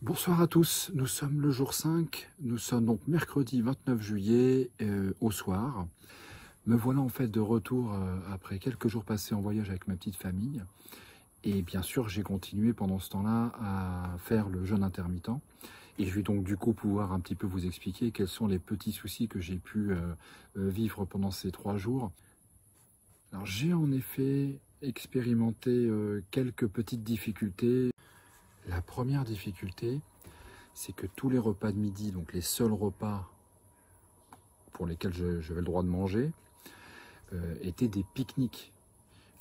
Bonsoir à tous, nous sommes le jour 5, nous sommes donc mercredi 29 juillet au soir. Me voilà en fait de retour après quelques jours passés en voyage avec ma petite famille. Et bien sûr j'ai continué pendant ce temps-là à faire le jeûne intermittent. Et je vais donc du coup pouvoir un petit peu vous expliquer quels sont les petits soucis que j'ai pu vivre pendant ces 3 jours. Alors j'ai en effet expérimenté quelques petites difficultés. La première difficulté, c'est que tous les repas de midi, donc les seuls repas pour lesquels j'avais le droit de manger, étaient des pique-niques.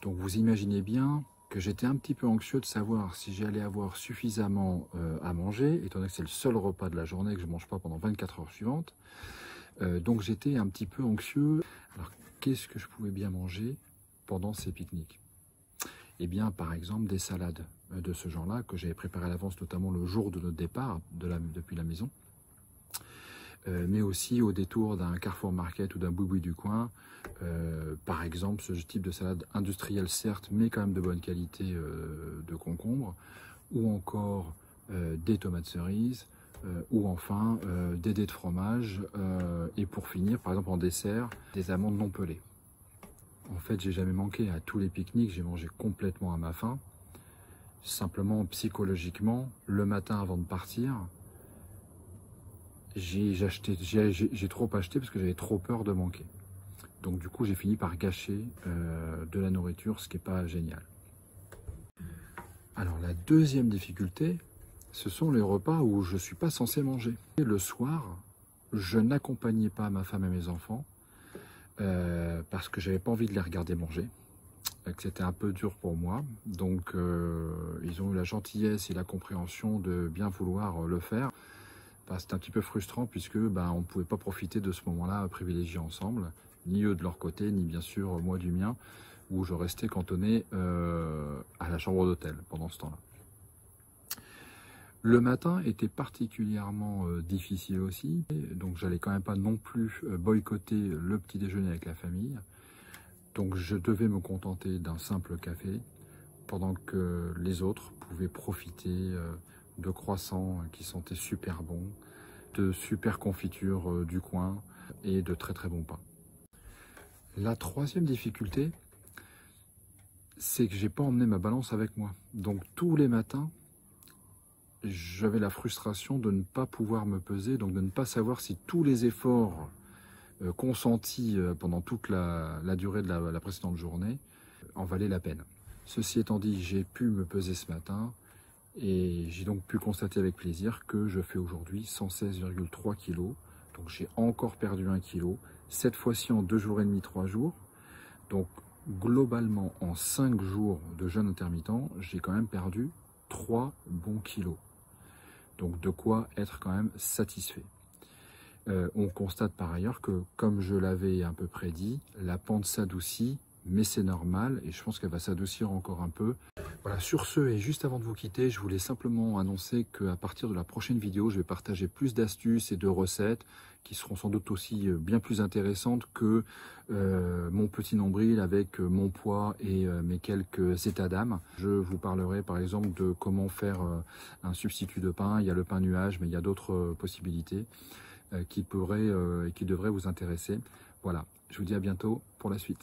Donc vous imaginez bien que j'étais un petit peu anxieux de savoir si j'allais avoir suffisamment à manger, étant donné que c'est le seul repas de la journée que je ne mange pas pendant 24 heures suivantes. Donc j'étais un petit peu anxieux. Alors qu'est-ce que je pouvais bien manger pendant ces pique-niques? Eh bien, par exemple, des salades de ce genre-là, que j'avais préparées à l'avance, notamment le jour de notre départ depuis la maison, mais aussi au détour d'un Carrefour Market ou d'un Boui-Boui du coin. Par exemple, ce type de salade industrielle, certes, mais quand même de bonne qualité de concombre, ou encore des tomates cerises, ou enfin des dés de fromage, et pour finir, par exemple en dessert, des amandes non pelées. En fait, j'ai jamais manqué à tous les pique-niques, j'ai mangé complètement à ma faim. Simplement, psychologiquement, le matin avant de partir, j'ai trop acheté parce que j'avais trop peur de manquer. Donc du coup, j'ai fini par gâcher de la nourriture, ce qui n'est pas génial. Alors la deuxième difficulté, ce sont les repas où je ne suis pas censé manger. Et le soir, je n'accompagnais pas ma femme et mes enfants, parce que j'avais pas envie de les regarder manger, que c'était un peu dur pour moi. Donc ils ont eu la gentillesse et la compréhension de bien vouloir le faire. Enfin, c'était un petit peu frustrant puisque on ne pouvait pas profiter de ce moment-là privilégié ensemble, ni eux de leur côté, ni bien sûr moi du mien, où je restais cantonné à la chambre d'hôtel pendant ce temps-là. Le matin était particulièrement difficile aussi, donc j'allais quand même pas non plus boycotter le petit déjeuner avec la famille. Donc je devais me contenter d'un simple café, pendant que les autres pouvaient profiter de croissants qui sentaient super bons, de super confitures du coin et de très très bons pains. La troisième difficulté, c'est que j'ai pas emmené ma balance avec moi. Donc tous les matins, j'avais la frustration de ne pas pouvoir me peser, donc de ne pas savoir si tous les efforts consentis pendant toute la durée de la précédente journée en valaient la peine. Ceci étant dit, j'ai pu me peser ce matin et j'ai donc pu constater avec plaisir que je fais aujourd'hui 116,3 kg. Donc j'ai encore perdu 1 kg, cette fois-ci en 2 jours et demi, 3 jours. Donc globalement en 5 jours de jeûne intermittent, j'ai quand même perdu 3 bons kilos. Donc de quoi être quand même satisfait. On constate par ailleurs que, comme je l'avais un peu prédit, la pente s'adoucit, mais c'est normal et je pense qu'elle va s'adoucir encore un peu. Voilà, sur ce, et juste avant de vous quitter, je voulais simplement annoncer qu'à partir de la prochaine vidéo, je vais partager plus d'astuces et de recettes qui seront sans doute aussi bien plus intéressantes que mon petit nombril avec mon poids et mes quelques états d'âme. Je vous parlerai par exemple de comment faire un substitut de pain. Il y a le pain nuage, mais il y a d'autres possibilités qui devraient vous intéresser. Voilà, je vous dis à bientôt pour la suite.